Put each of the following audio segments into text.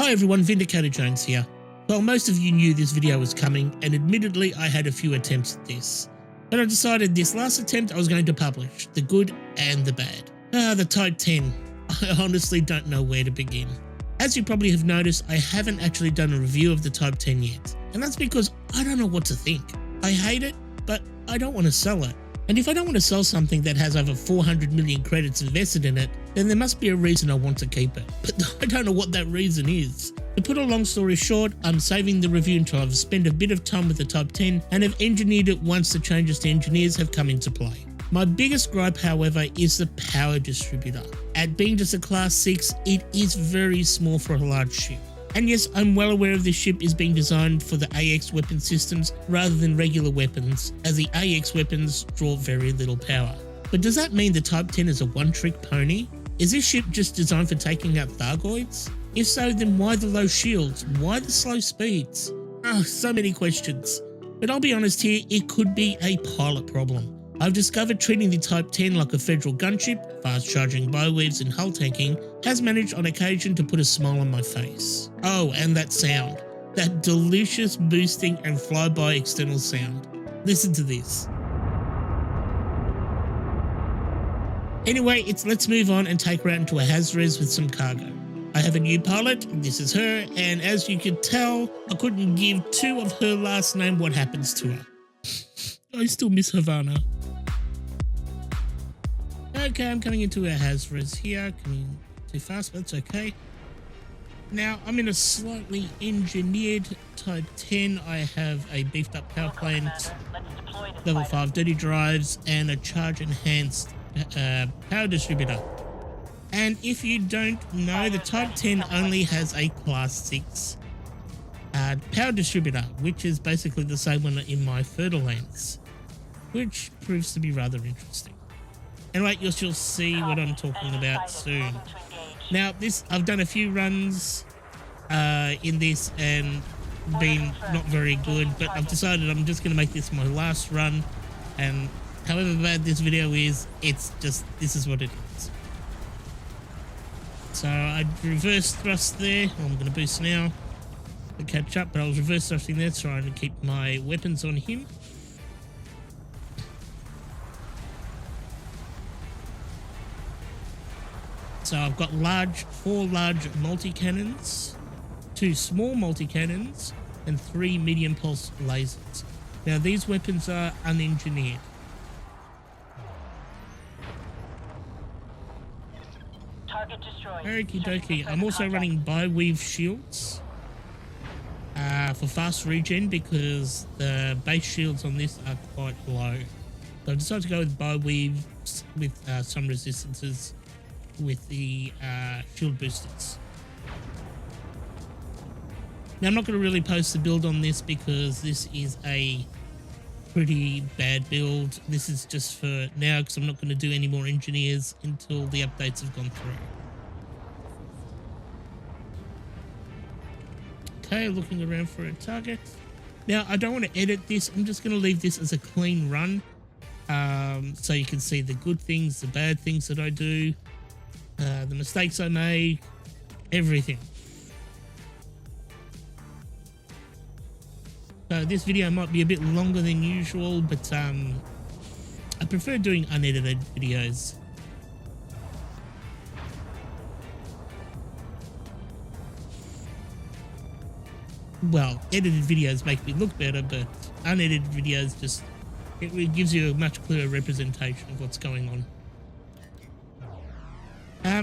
Hi everyone, Vindicator Jones here. Well, most of you knew this video was coming, and admittedly I had a few attempts at this. But I decided this last attempt I was going to publish, the good and the bad. The Type 10. I honestly don't know where to begin. As you probably have noticed, I haven't actually done a review of the Type 10 yet, and that's because I don't know what to think. I hate it, but I don't want to sell it. And if I don't want to sell something that has over 400 million credits invested in it, then there must be a reason I want to keep it. But I don't know what that reason is. To put a long story short, I'm saving the review until I've spent a bit of time with the Type 10 and have engineered it once the changes to engineers have come into play. My biggest gripe, however, is the power distributor. At being just a Class 6, it is very small for a large ship. And yes, I'm well aware of this ship is being designed for the AX weapon systems rather than regular weapons, as the AX weapons draw very little power. But does that mean the Type 10 is a one-trick pony? Is this ship just designed for taking out Thargoids? If so, then why the low shields? Why the slow speeds? So many questions. But I'll be honest here, it could be a pilot problem. I've discovered treating the Type 10 like a federal gunship, fast charging bow-weaves and hull tanking, has managed on occasion to put a smile on my face. Oh, and that sound. That delicious boosting and flyby external sound. Listen to this. Anyway, let's move on and take her out into a HazRes with some cargo. I have a new pilot, this is her, and as you can tell, I couldn't give two of her last name what happens to her. I still miss Havana. Okay, I'm coming into a HazRes here, coming too fast, but it's okay. Now, I'm in a slightly engineered Type 10. I have a beefed up power plant, level 5 dirty drives, and a charge enhanced power distributor. And if you don't know, the Type 10 only has a Class 6 power distributor, which is basically the same one in my Fertilance, which proves to be rather interesting. Anyway, you'll see what I'm talking about soon. Now, I've done a few runs in this and been not very good, but I've decided I'm just going to make this my last run, and however bad this video is, this is what it is. So I reverse thrust there. I'm going to boost now to catch up, but I was reverse thrusting there, trying to keep my weapons on him. So I've got 4 large multi-cannons, 2 small multi-cannons, and 3 medium pulse lasers. Now these weapons are unengineered. Target destroyed. Okie dokie. I'm also running bi-weave shields for fast regen because the base shields on this are quite low. So I decided to go with bi-weaves with some resistances with the shield boosters. Now I'm not going to really post the build on this because this is a pretty bad build. This is just for now because I'm not going to do any more engineers until the updates have gone through. Okay, looking around for a target. Now I don't want to edit this, I'm just going to leave this as a clean run so you can see the good things, the bad things that I do, the mistakes I made, everything. So this video might be a bit longer than usual, but I prefer doing unedited videos. Well, edited videos make me look better, but unedited videos just, it gives you a much clearer representation of what's going on.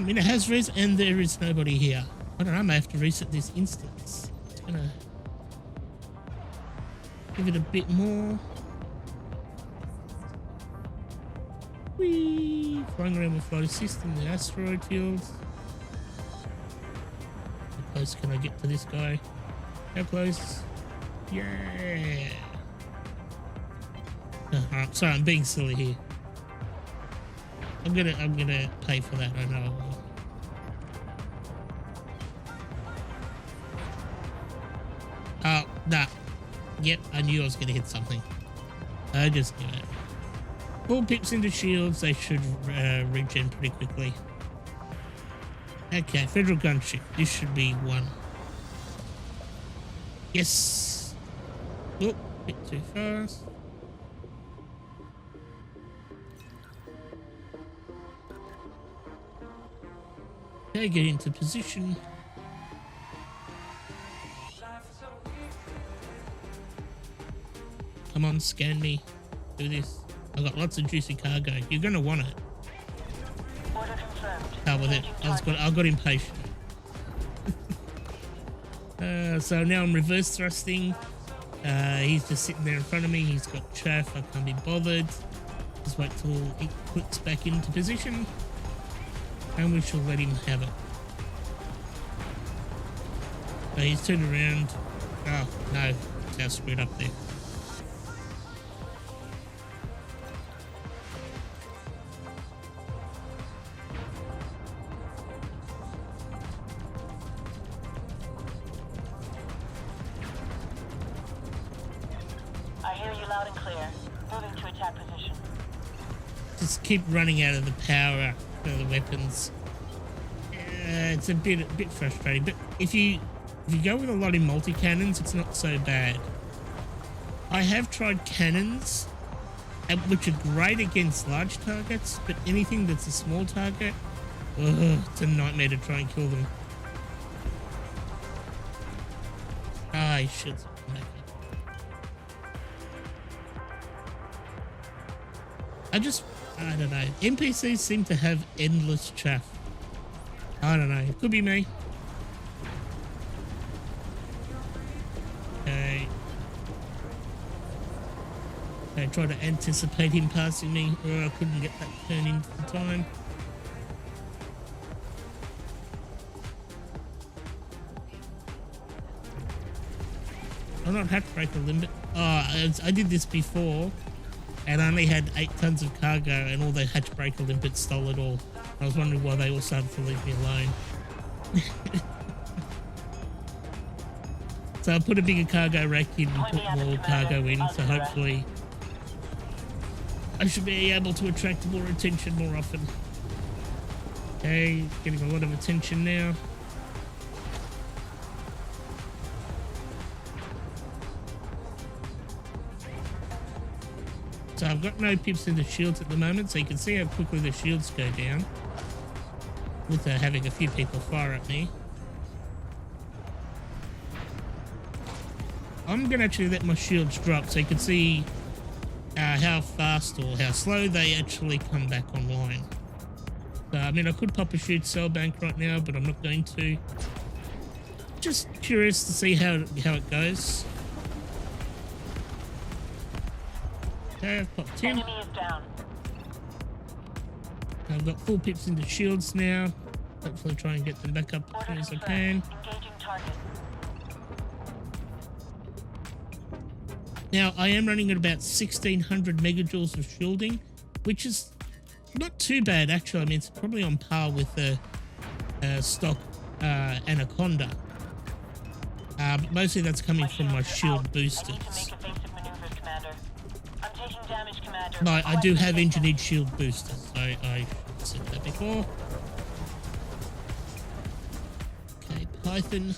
In a HazRes, and there is nobody here. I don't know, I may have to reset this instance. It's gonna give it a bit more. Whee! Flying around with flight assist in the asteroid fields. How close can I get to this guy? How close? Yeah! Sorry, I'm being silly here. I'm gonna pay for that, I know. Oh, nah. Yep, I knew I was gonna hit something. I just knew it. Pull pips into shields, they should regen pretty quickly. Okay, Federal Gunship. This should be one. Yes. Oh, bit too fast. Okay, get into position. Come on, scan me. Do this. I've got lots of juicy cargo. You're gonna want it. Order confirmed. Oh, with it. I got impatient. So now I'm reverse thrusting. He's just sitting there in front of me. He's got chaff. I can't be bothered. Just wait till he clicks back into position, and we shall let him have it. So he's turned around. Oh no, I screwed up there. I hear you loud and clear. Moving to attack position. Just keep running out of the power of the weapons. It's a bit frustrating, but if you go with a lot in multi-cannons, it's not so bad. I have tried cannons, which are great against large targets, but anything that's a small target, it's a nightmare to try and kill them. Ah, he should. I don't know. NPCs seem to have endless chaff. I don't know. It could be me. Okay. I tried to anticipate him passing me. I couldn't get that turn in time. I'm not hatch breaker limit. Oh, I did this before, and I only had 8 tons of cargo, and all the hatch breaker limpets stole it all. I was wondering why they all started to leave me alone. So I put a bigger cargo rack in and put more cargo in, so hopefully I should be able to attract more attention more often. Okay, getting a lot of attention now. So I've got no pips in the shields at the moment, so you can see how quickly the shields go down with having a few people fire at me. I'm going to actually let my shields drop so you can see how fast or how slow they actually come back online. So, I mean, I could pop a shoot cell bank right now, but I'm not going to. Just curious to see how it goes. Okay, I've popped him. Enemy is down. I've got full pips into shields now. Hopefully try and get them back up as soon as I can. Engaging target. Now, I am running at about 1600 megajoules of shielding, which is not too bad, actually. I mean, it's probably on par with the stock Anaconda. But mostly that's coming from my shield boosters. But I do have engineered shield boosters, so I said that before. Okay, Python.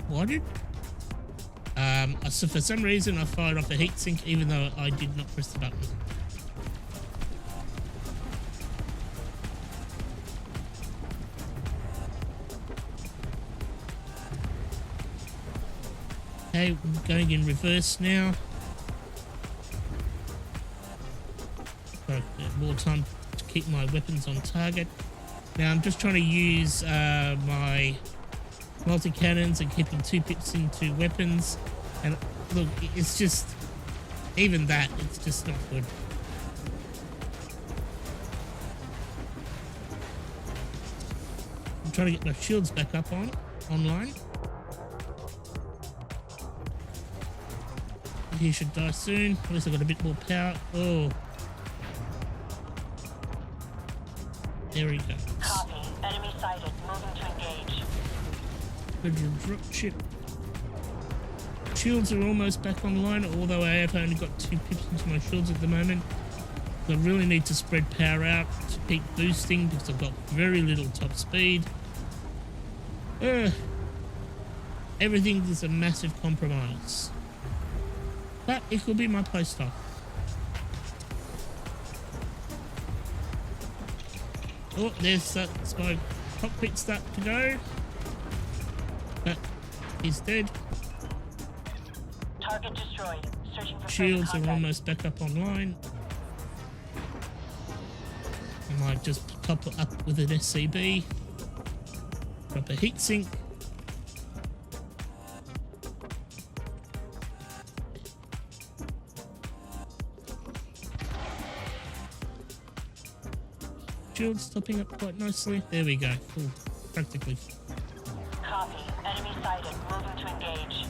What did? So for some reason I fired off a heatsink even though I did not press the button. Okay, we're going in reverse now. Got more time to keep my weapons on target. Now I'm just trying to use my multi-cannons and keeping 2 pips into weapons, and look, it's just, even that, it's just not good. I'm trying to get my shields back up online. He should die soon. At least I've got a bit more power. Oh, there he goes. Copy. Enemy sighted. Moving to engage. Federal drop ship. Shields are almost back online, although I have only got 2 pips into my shields at the moment. So I really need to spread power out to keep boosting because I've got very little top speed. Everything is a massive compromise. But it could be my playstyle. Oh, there's my cockpit start to go. But he's dead. Target destroyed. Searching for Shields further are contact. almost back up online. I might just top it up with an SCB. Drop a heatsink. Shields topping up quite nicely. There we go. Full, practically. Copy. Enemy sighted. Moving to engage.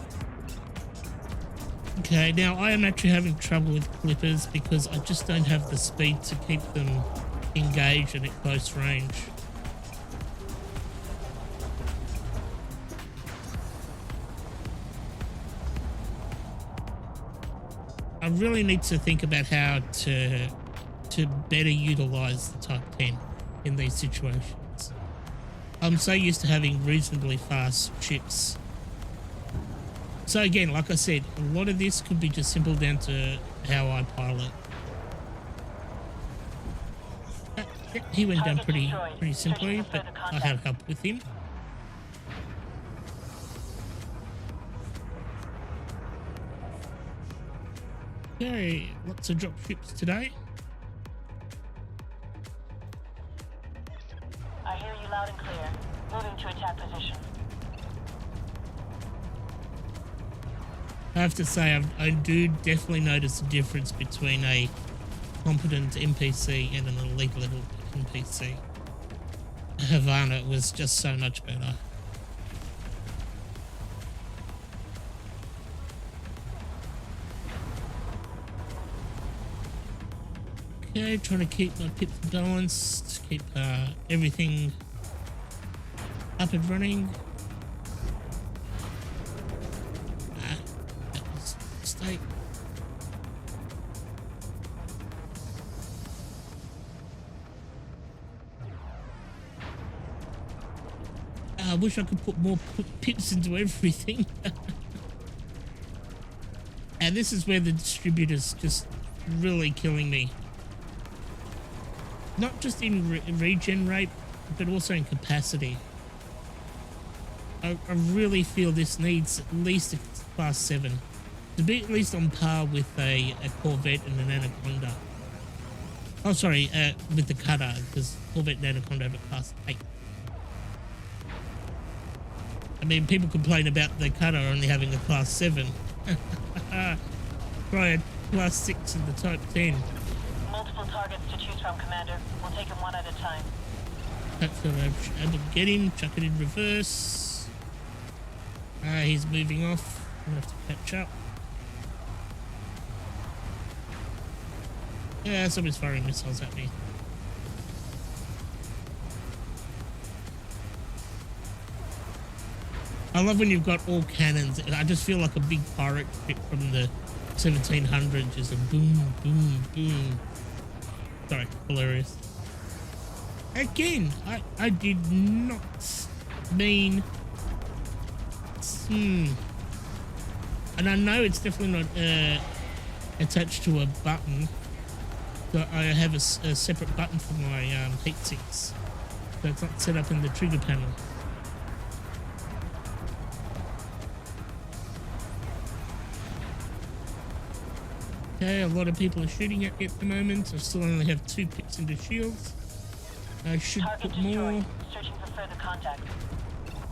Okay, now I am actually having trouble with clippers because I just don't have the speed to keep them engaged and at close range. I really need to think about how to better utilize the Type 10 in these situations. I'm so used to having reasonably fast ships. So again, like I said, a lot of this could be just simple down to how I pilot. He went down pretty simply, but I had help with him. Okay, lots of drop ships today. I hear you loud and clear. Moving to attack position. I have to say, I do definitely notice a difference between a competent NPC and an elite level NPC. Havana was just so much better. Okay, trying to keep my pips balanced, keep everything up and running. That was a mistake. I wish I could put more pips into everything. And this is where the distributor's just really killing me. Not just in regen rate, but also in capacity. I really feel this needs at least a class 7 to be at least on par with a Corvette and an Anaconda. Oh, sorry, with the Cutter, because Corvette and Anaconda have a class 8. I mean, people complain about the Cutter only having a class 7. Try a class 6 in the Type 10. Multiple targets to choose from, Commander. We'll take them one at a time. Hopefully I'm able to get him, chuck it in reverse. He's moving off. I'm gonna have to catch up. Yeah, somebody's firing missiles at me. I love when you've got all cannons. I just feel like a big pirate ship from the 1700s, just a boom, boom, boom. Sorry, hilarious. Again, I did not mean... And I know it's definitely not attached to a button. So I have a separate button for my heat sinks. So it's not set up in the trigger panel. Okay, a lot of people are shooting at me at the moment. I still only have 2 pips into shields. I should Target put more, destroyed. Searching for further contact.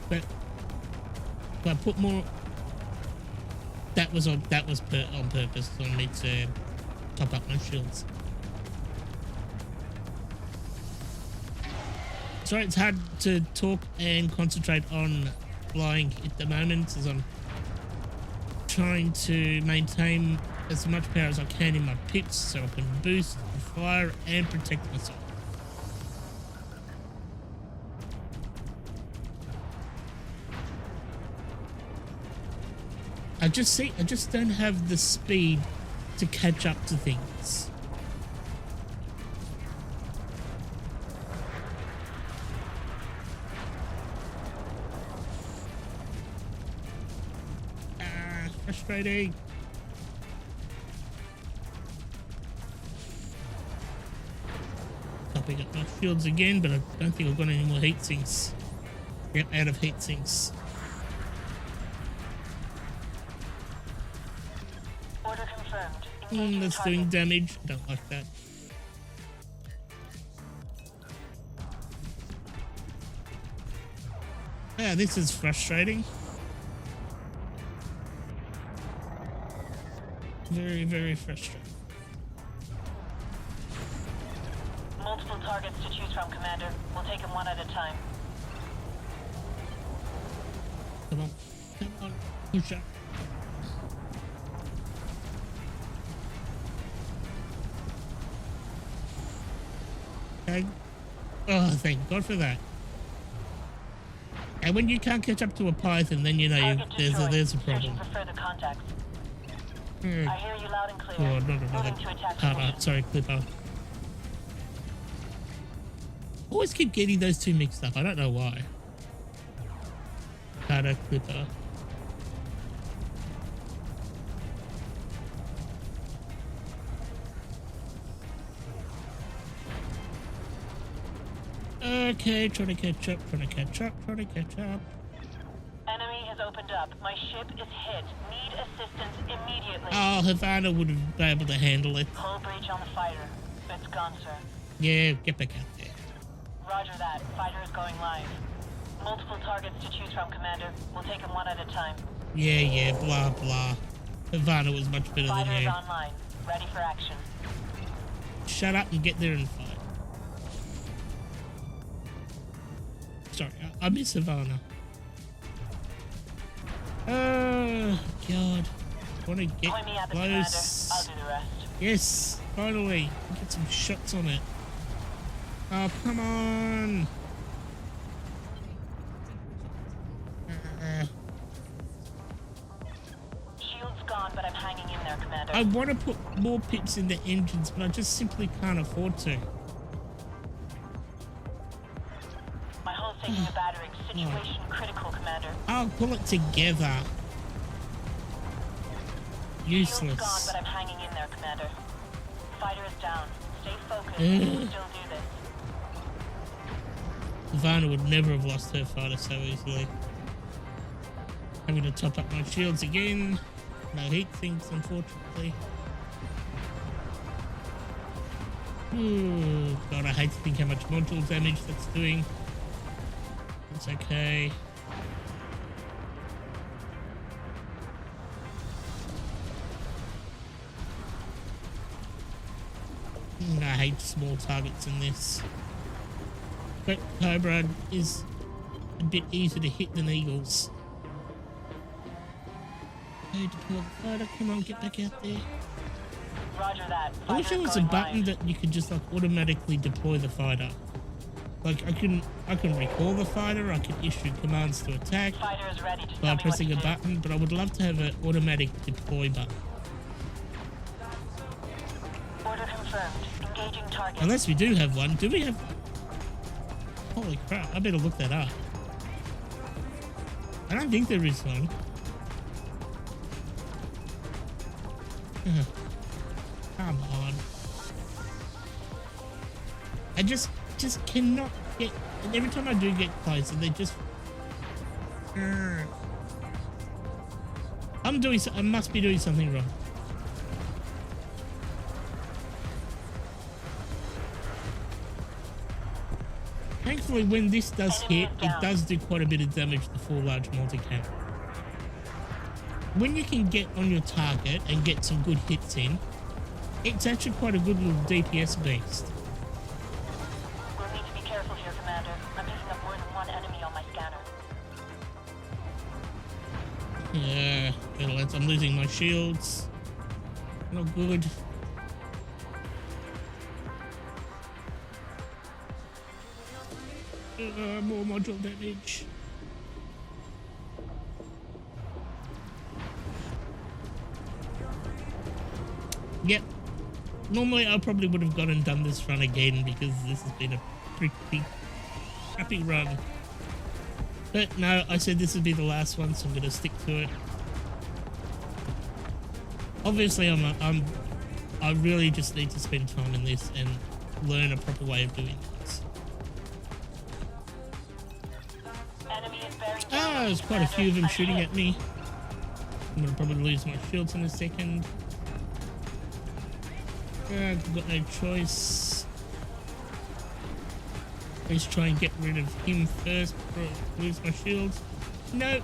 but if I put more, that was on purpose. So I need to top up my shields. Sorry, it's hard to talk and concentrate on flying at the moment as I'm trying to maintain as much power as I can in my pips so I can boost, fire, and protect myself. I just don't have the speed to catch up to things. Frustrating. Topping up my shields again, but I don't think I've got any more heat sinks. Yep, out of heat sinks. Order confirmed. That's doing damage. Don't like that. Yeah, this is frustrating. Very, very frustrating. Multiple targets to choose from, Commander. We'll take them one at a time. Come on. Come on. Push up. Okay. Oh, thank God for that. And when you can't catch up to a Python, then you know there's a problem. For further contacts. I hear you loud and clear. Oh, no. Moving to attack Hard position. art. Sorry, Clipper. Always keep getting those two mixed up. I don't know why. Harder, Clipper. Okay, trying to catch up. Enemy has opened up. My ship is hit. Need assistance immediately. Oh, Havana would have been able to handle it. Hull breach on the fighter. It's gone, sir. Yeah, get back out there. Roger that. Fighter is going live. Multiple targets to choose from, Commander. We'll take them one at a time. Yeah, blah, blah. Havana was much better Fighter than is you. online. Ready for action. Shut up and get there and fight. Sorry, I miss Havana. Oh, God. I want to get Point me at the close. Commander. I'll do the rest. Yes, finally. Get some shots on it. Oh, come on. Shield's gone, but I'm hanging in there, Commander. I want to put more pips in the engines, but I just simply can't afford to. My hull's taking a battering. Situation critical, Commander. I'll pull it together. Shield's gone, Useless. but I'm hanging in there, Commander. Fighter is down. Stay focused. We can still do this. Havana would never have lost her fighter so easily. I'm going to top up my shields again. No heat sinks, unfortunately. Ooh, God, I hate to think how much module damage that's doing. It's okay. I hate small targets in this. But Cobra is a bit easier to hit than Eagles. Okay, deploy the fighter. Come on, get back out there. Roger that. I wish there was a button that you could just like automatically deploy the fighter. Like I can recall the fighter, I can issue commands to attack Fighter is ready. Just by tell me what pressing to a do. button, but I would love to have an automatic deploy button. Order confirmed. Engaging target. Unless we do have one. Do we have one? Holy crap, I better look that up. I don't think there is one. Come on. I just cannot get, and every time I do get closer, they just... I must be doing something wrong. Thankfully, when this does hit, it does do quite a bit of damage to the full large multi-cam. When you can get on your target and get some good hits in, it's actually quite a good little DPS beast. We'll need to be careful here, Commander. I'm picking up more than one enemy on my scanner. Yeah, lads, I'm losing my shields. Not good. More module damage. Yep. Normally I probably would have gone and done this run again because this has been a pretty crappy run. But no, I said this would be the last one, so I'm going to stick to it. obviously I really just need to spend time in this and learn a proper way of doing this. There's quite a few of them shooting at me. I'm gonna probably lose my shields in a second. I've got no choice. Let's try and get rid of him first before I lose my shields. Nope.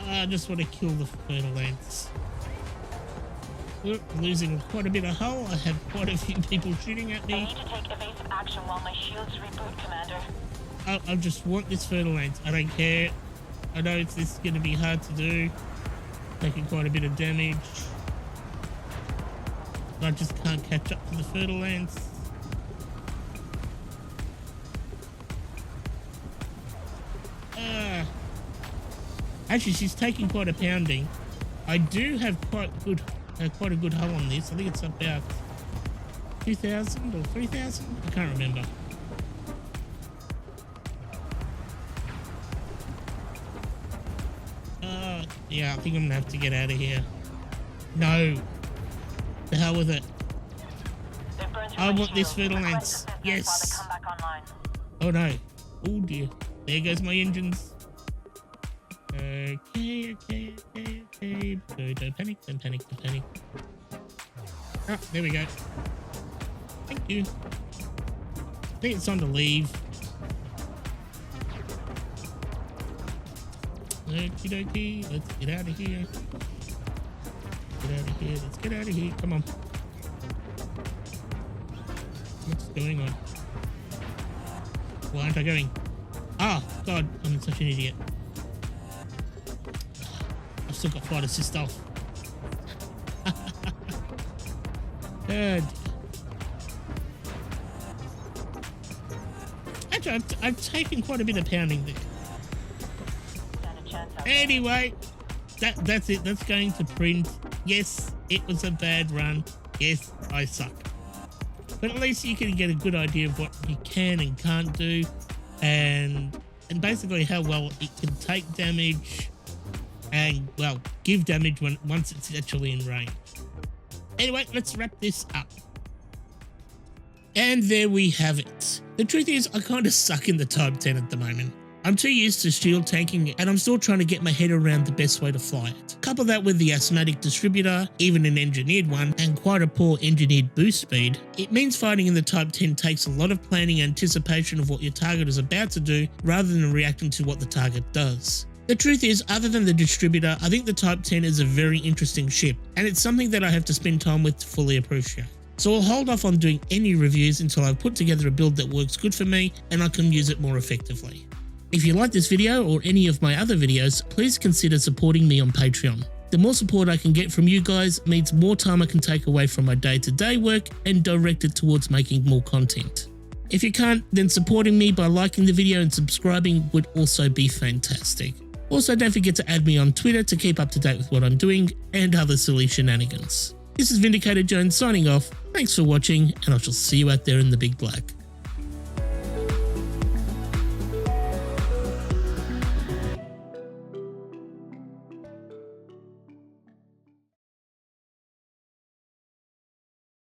I just want to kill the fertile ants. We're losing quite a bit of hull. I have quite a few people shooting at me. I need to take evasive action while my shields reboot, Commander. I just want this fertile ants. I don't care. I know this is going to be hard to do. Taking quite a bit of damage. I just can't catch up to the fertile ants. Actually, she's taking quite a pounding. I do have quite a good hull on this. I think it's about 2,000 or 3,000. I can't remember. Yeah, I think I'm gonna have to get out of here. No, the hell with it. I want this fertile ants. Yes. Oh no. Oh dear. There goes my engines. Okay. Don't panic, don't panic, don't panic. Ah, there we go. Thank you. I think it's time to leave. Okie dokie, let's get out of here. Let's get out of here. Come on. What's going on? Why aren't I going? Oh, God, I'm such an idiot. I've still got flight assist off. Good. Actually, I've taken quite a bit of pounding there. Anyway, that's it. That's going to print. Yes, it was a bad run. Yes, I suck. But at least you can get a good idea of what you can and can't do, and basically how well it can take damage and, well, give damage once it's actually in range. Anyway, let's wrap this up. And there we have it. The truth is, I kind of suck in the Type 10 at the moment. I'm too used to shield tanking and I'm still trying to get my head around the best way to fly it. Couple that with the asthmatic distributor, even an engineered one, and quite a poor engineered boost speed, it means fighting in the Type 10 takes a lot of planning and anticipation of what your target is about to do rather than reacting to what the target does. The truth is, other than the distributor, I think the Type 10 is a very interesting ship, and it's something that I have to spend time with to fully appreciate. So I'll hold off on doing any reviews until I've put together a build that works good for me and I can use it more effectively. If you like this video or any of my other videos, please consider supporting me on Patreon. The more support I can get from you guys means more time I can take away from my day-to-day work and direct it towards making more content. If you can't, then supporting me by liking the video and subscribing would also be fantastic. Also, don't forget to add me on Twitter to keep up to date with what I'm doing and other silly shenanigans. This is Vindicator Jones signing off. Thanks for watching, and I shall see you out there in the big black.